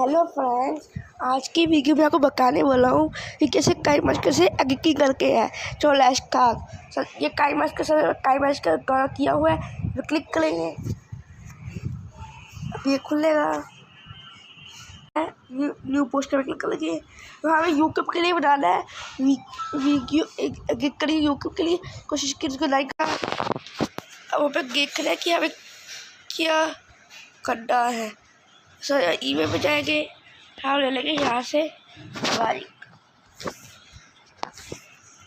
Hello friends, आज की video में आपको बताने वाला हूँ कि कैसे काइमस्क से एडिटिंग करके है। तो लेट्स स्टार्ट। ये काइमस्क का किया हुआ है, तो क्लिक करेंगे, अब ये खुलेगा। न्यू पोस्टर में क्लिक करेंगे, तो हमें यूट्यूब के लिए बनाना है वीडियो एडिट करिए। यूट्यूब के लिए कोशिश कीजिए इसको लाइक का। अब वहाँ पे देख रहे हैं कि हमें क्या करना है। सर ईमेल में जाएंगे, हम ले लेंगे यहाँ से बाइक,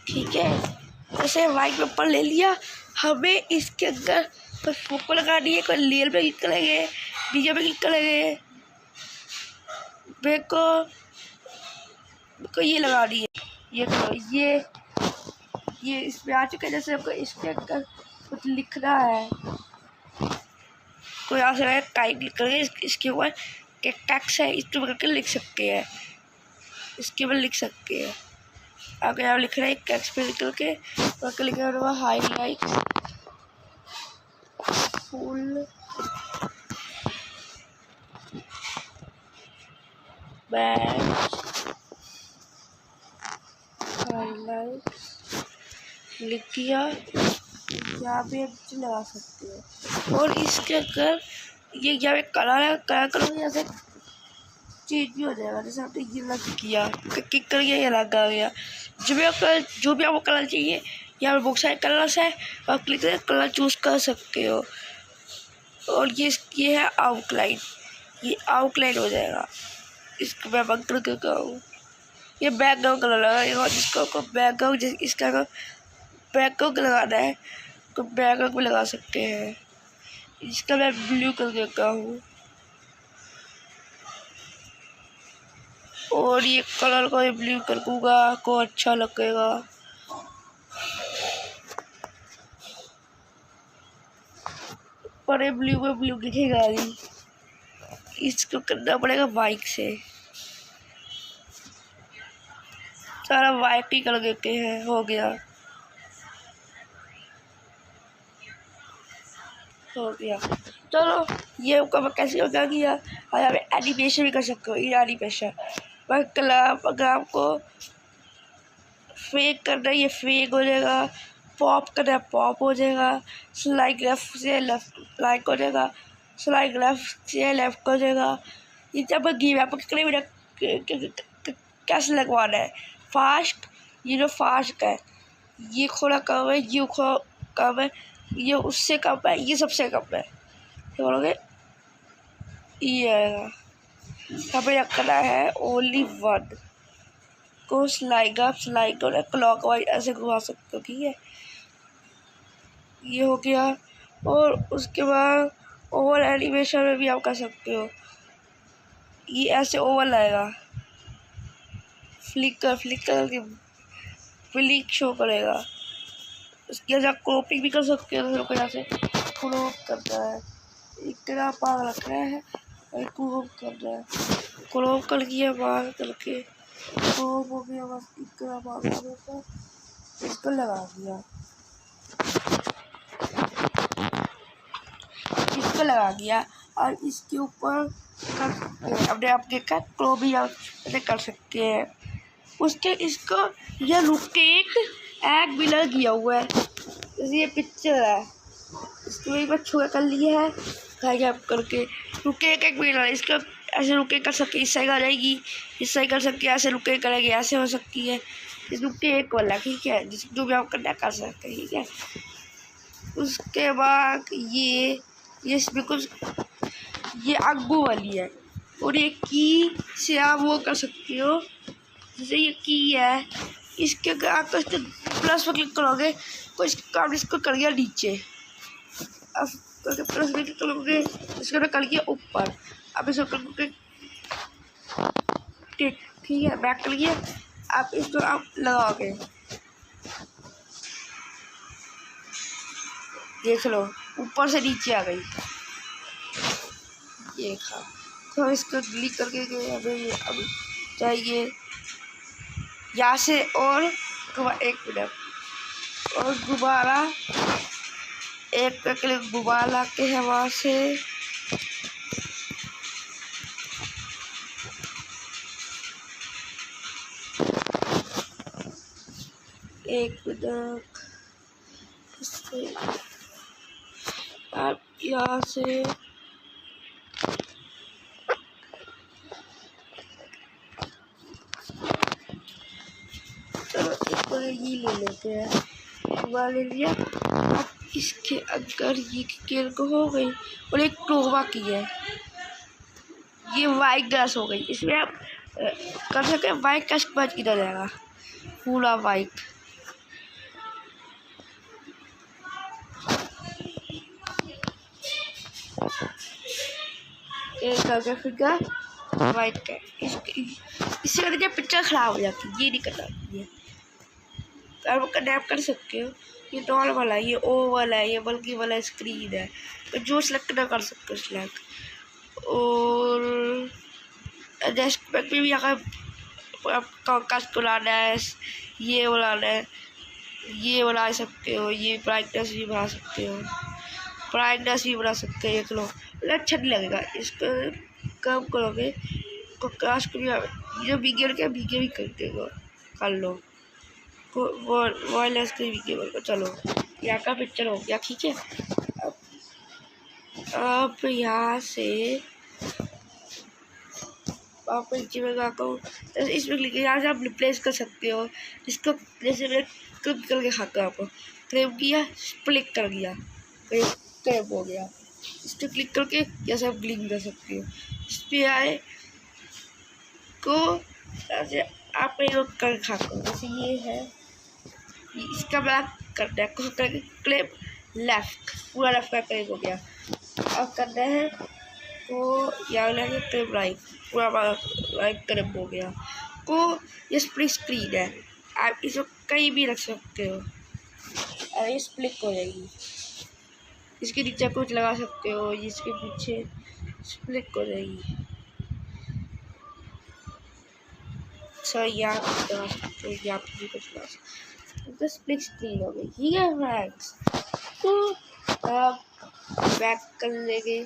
ठीक है। जैसे बाइक पेपर ले लिया, हमें इसके अंदर कोई फोटो लगानी है, कोई लेयर पे क्लिक करेंगे, वीडियो पे क्लिक करेंगे। मेरे को ये लगानी है, ये करो, ये इसमें आ चुका है। जैसे हमको इसके अंदर कुछ लिखना है तो यहाँ से टाइप क्लिक करेंगे, इसके ऊपर टैक्स है, इस पर करके लिख सकते हैं, इसके ऊपर लिख सकते हैं। अगर आप लिख रहे हैं टैक्स पे लिख करके तो लिखा होगा हाईलाइट फुल बैग हाईलाइट लिख दिया। यहाँ पे लगा सकते हैं। और इसके अगर ये यहाँ पे कलर है, कलर करो, यहाँ से चेंज भी हो जाएगा। जैसे आपने ये लग किया, क्लिक करके ये लग आ गया। जो भी आपको कलर चाहिए, यहाँ पे बहुत सारे कलर्स है, आप क्लिक करके कलर चूज कर सकते हो। और ये है आउटलाइन, ये आउटलाइन हो जाएगा। इसको मैं बंद करके कहूँ, ये बैकग्राउंड कलर लगाएगा, जिसको बैकग्राउंड, इसका बैकग्राउंड लगाना है तो बैकग्राउंड में लगा सकते हैं। इसका मैं ब्लू करके कहूँ, और ये कलर को ब्लू कर दूंगा को अच्छा लगेगा। पर ये ब्लू में ब्लू दिखेगा नहीं, इसको करना पड़ेगा बाइक से। सारा वाइट ही कर देते हैं, हो गया। चलो, ये कैसे होगा किया। और यहाँ पे एनिमेशन भी कर सकते हो, ये एनिमेशन अगर आपको फेक करना है, ये फेक हो जाएगा। पॉप करना है, पॉप हो जाएगा। स्लाइड लेफ्ट से लेफ्ट लाइक हो जाएगा, स्लाइड लेफ्ट से लेफ्ट हो जाएगा। ये जब गेम आपको कैसे लगवाना है, फास्ट, ये जो फास्ट है, ये थोड़ा कम है, ये थोड़ा कम है, ये उससे कम है, ये सबसे कम है, तो बोलोगे ये आएगा। हमें रखना है ओनली वन को स्लाइड और क्लॉक वाइज ऐसे घुमा सकते हो, ठीक है। ये हो गया। और उसके बाद ओवर एनिमेशन में भी आप कर सकते हो, ये ऐसे ओवर लाएगा, फ्लिक करके फ्लिक शो करेगा। उसके बाद आप क्रॉपिंग भी कर सकते हो, यहाँ से क्रॉप करता है, इतना पाग रख रहा है, क्रॉप कर रहा है, क्रॉप कर दिया बाहर करके, क्रॉप हो गया, बस इतना पाग होता, इसको लगा दिया, इसको लगा दिया। और इसके ऊपर अपने आप देखा क्रॉप भी आप कर सकते हैं। उसके इसको यह रुकेक एक बिलर किया हुआ है, जैसे ये पिक्चर है, इसको एक बार छुआ कर लिया है, खाएगा आप करके रुकेक एक बिलर। इसको ऐसे रुके कर सकते, इस साइड आ जाएगी, इस साइड कर सकते, ऐसे रुके करेंगे, ऐसे हो सकती है। इस रुके एक वाला, ठीक है, जो भी आप करना कर सकते हैं, ठीक है। उसके बाद ये बिल्कुल ये आगू वाली है, और ये की से आप वो कर सकते हो। जैसे ये की है, इसके अगर आप प्लस पर क्लिक करोगे तो इसको कर दिया नीचे, अब प्लस पर क्लिक करोगे इसको कर दिया ऊपर। अब इसको करोगे ठीक है, बैक कर लिया। आप इसको आप लगाओगे, देख लो ऊपर से नीचे आ गई, ये खा। तो इसको डिलीट करके गए, अब चाहिए यहाँ से, और एक मिनट, और दोबारा एक करके गुब्बारा के है वहाँ से, एक मिनट, इससे आप यहाँ से चलो एक बार ये ले लेते हैं, ले लिया। अब इसके अंदर ये केल को हो गई और एक टोबा की है, ये वाइट गैस हो गई। इसमें आप कर सकते हैं वाइट का स्पंज किधर जाएगा, पूरा वाइट। एक करके फिर क्या वाइट का इससे करके पिक्चर खराब हो जाती है, ये नहीं करना है। आप कनेक्ट कर सकते हो, ये नॉर्मल है, ये ओवल है, ये बल्कि वाला स्क्रीन है, तो जो सिलेक्ट ना कर सकते हो सिलेक्ट। और एडजस्टमेंट में भी अगर आपका कस्ट बुलाना है, ये बुलाना है, ये बुला सकते हो। ये ब्राइटनेस भी बढ़ा सकते हो, ब्राइटनेस भी बढ़ा सकते हो। देख लो अच्छा नहीं लगेगा, इसको कम करोगे तो कास्ट भी जो वीडियो के वीडियो भी कर देगा, कर लो वायरलेस के वीडियो को। चलो यहाँ का पिक्चर हो गया, ठीक है। अब यहाँ से आप नीचे में जाकर तो इसमें क्लिक यहाँ से आप रिप्लेस कर सकते हो इसको। जैसे मैं क्लिक करके खाता हूँ, आपको क्लिक किया, स्प्लिक कर दिया, क्लिप हो गया। इस पर क्लिक करके जैसे आप ग्लिंग कर सकते हो। इस पर आए को जैसे आप कर खाते हो, जैसे ये है, इसका ब्लैक करना है करके क्लिप लेफ्ट, पूरा लेफ्ट का क्लिप हो गया। अब करना है तो यहाँ लगे क्लिप राइट, पूरा राइट क्लिप हो गया। को ये स्प्लिट स्क्रीन है, आप इसको कहीं भी रख सकते हो और ये स्प्लिट हो जाएगी। इसके नीचे कुछ लगा सकते हो, इसके पीछे स्प्लिट हो जाएगी। अच्छा यहाँ लगा सकते हो, यहाँ पे भी कुछ लगा सकते हो, तो स्प्लिट स्क्रीन हो गई, ठीक है फ्रेंड्स। तो बैक कर लेंगे,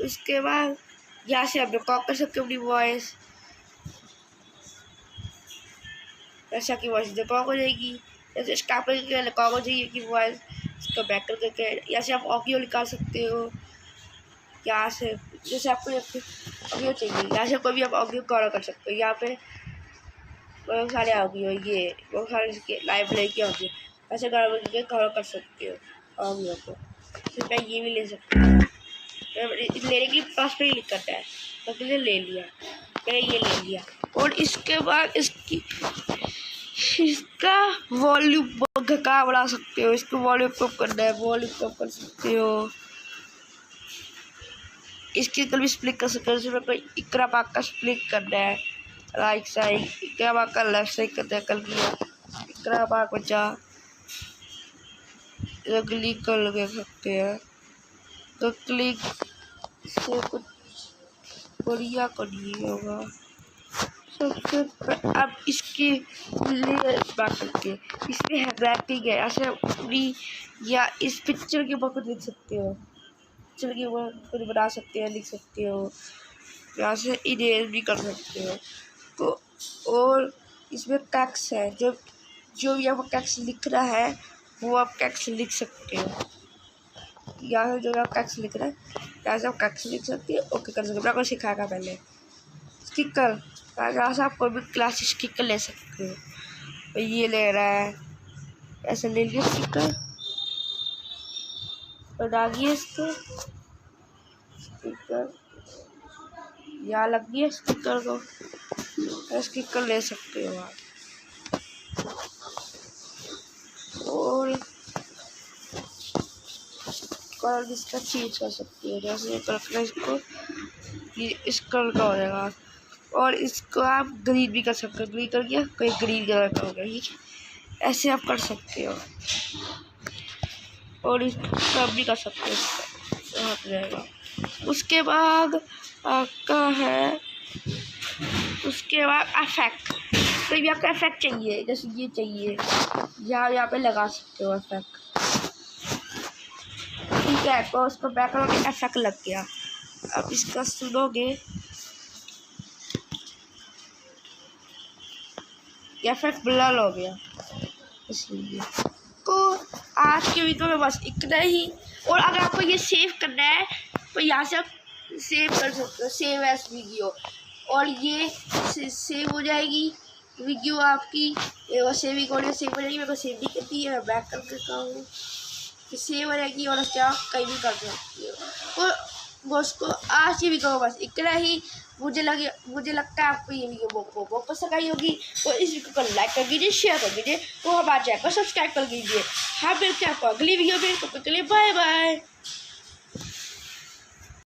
उसके बाद यहाँ से आप रिकॉर्ड कर सकते हो अपनी वॉइस, ऐसा की वॉइस रिकॉर्ड हो जाएगी। जैसे स्टार्ट करके रिकॉर्ड हो जाएगी कि वॉइस, इसका बैक करके यहाँ से आप ऑडियो निकाल सकते हो। यहाँ से जैसे आपको ऑडियो चाहिए, यहाँ से कोई भी आप ऑडियो कॉल कर सकते हो। यहाँ पे बहुत सारे ऑडियो, ये बहुत सारे लाइब्रेरी के ऑडियो ऐसे कॉल कर सकते हो ऑडियो को। फिर मैं ये भी ले सकती हूँ, लेने के पास पे ही लिख करता है, तो मैंने ले लिया, मैंने ये ले लिया। और इसके बाद इसका वॉल्यूम कहाँ बढ़ा सकते हो, इसको वॉल्यूम कम करना है, वॉल्यूम कम कर सकते हो। इसके कल भी स्प्लिट कर सकते हो, इसमें कोई इकरा पाक का स्प्लिट करना है, राइट साइड इकरा पाक का लेफ्ट साइड करना है। कल किया इकरा पाक बचा, क्लिक कर लगे सकते हैं, तो क्लिक से कुछ बढ़िया करिए होगा। सबसे अब इसके लिए बात करके इसमें हैंडराइटिंग है, ऐसे पूरी या इस पिक्चर के ऊपर कुछ लिख सकते हो, पिक्चर के ऊपर कुछ बना सकते हो, लिख सकते हो, यहाँ से इरेज भी कर सकते हो। तो और इसमें टेक्स्ट है, जो भी आपको टेक्स्ट लिखना है वो आप टेक्स्ट लिख सकते हो। यहाँ से जो आप टेक्स्ट लिख रहे हैं यहाँ से आप टेक्स्ट लिख सकते हो, ओके कर सकते हो। आपको सिखाएगा पहले स्टिकर, यहाँ से आप कोई भी क्लास स्टिकर ले सकते हो। ये ले रहा है, ऐसे ले लिया स्टिकर और डालिए इसको, स्टिकर यहाँ लग गया स्टिकर को, स्टिकर ले सकते हो आप। और कलर इसका चेंज कर सकते हो, जैसे कलर इसको ये इस कलर का हो जाएगा। और इसको आप ग्रीन भी कर सकते हो, ग्रीन कर दिया कोई ग्रीन कलर का हो गया, ठीक है, ऐसे आप कर सकते हो। और इसका भी कर सकते हो, हट जाएगा। उसके बाद आपका है, उसके बाद इफेक्ट, कोई भी आपका इफेक्ट चाहिए, जैसे ये चाहिए, यहाँ पे लगा सकते हो इफेक्ट, ठीक है। तो उसको बैक करोगे इफेक्ट लग गया। अब इसका सुनोगे, कैफेक्ट ब्लर हो गया इसलिए। तो आज के वीडियो में बस इतना ही। और अगर आपको ये सेव करना है तो यहाँ से आप सेव कर सकते हो, सेव एज वीडियो, और ये सेव हो जाएगी वीडियो आपकी। वो सेव रिकॉर्डिंग सेव हो जाएगी। मेरे को सेव नहीं करती है, मैं बैक कर देता हूँ, सेव हो जाएगी और क्या कहीं भी कर सकती हो। और दोस्तों आज की वीडियो बस इतना ही। मुझे लगता है आपको ये वीडियो बहुत पसंद आई होगी। तो इस वीडियो को लाइक कर दीजिए, शेयर कर दीजिए और हमारे चैनल को सब्सक्राइब कर दीजिए। हाँ, मिलते हैं आपको अगली वीडियो में। तब तक के लिए बाय बाय।